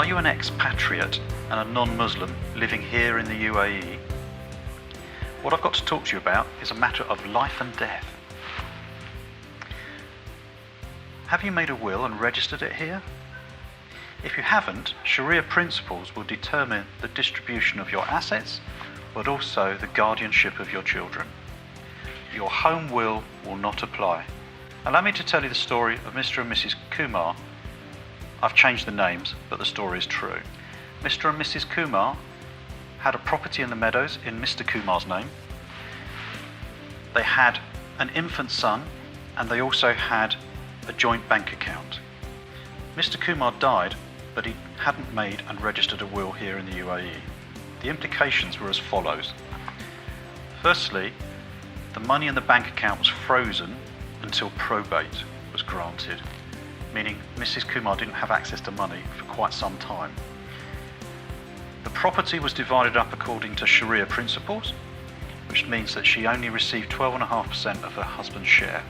Are you an expatriate and a non-Muslim living here in the UAE? What I've got to talk to you about is a matter of life and death. Have you made a will and registered it here? If you haven't, Sharia principles will determine the distribution of your assets, but also the guardianship of your children. Your home will not apply. Allow me to tell you the story of Mr. and Mrs. Kumar. I've changed the names, but the story is true. Mr. and Mrs. Kumar had a property in the meadows in Mr. Kumar's name. They had an infant son, and they also had a joint bank account. Mr. Kumar died, but he hadn't made and registered a will here in the UAE. The implications were as follows. Firstly, the money in the bank account was frozen until probate was granted, meaning Mrs. Kumar didn't have access to money for quite some time. The property was divided up according to Sharia principles, which means that she only received 12.5% of her husband's share.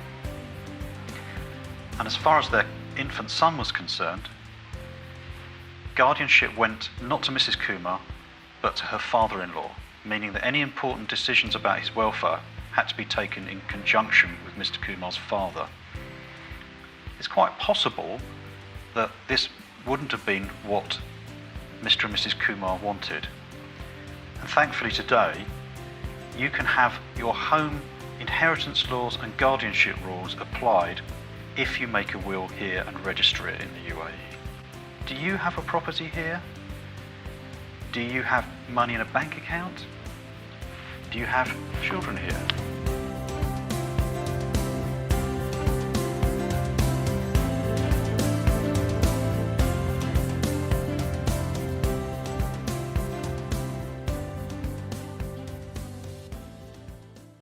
And as far as their infant son was concerned, guardianship went not to Mrs. Kumar, but to her father-in-law, meaning that any important decisions about his welfare had to be taken in conjunction with Mr. Kumar's father. It's quite possible that this wouldn't have been what Mr. and Mrs. Kumar wanted. And thankfully today, you can have your home inheritance laws and guardianship rules applied if you make a will here and register it in the UAE. Do you have a property here? Do you have money in a bank account? Do you have children here?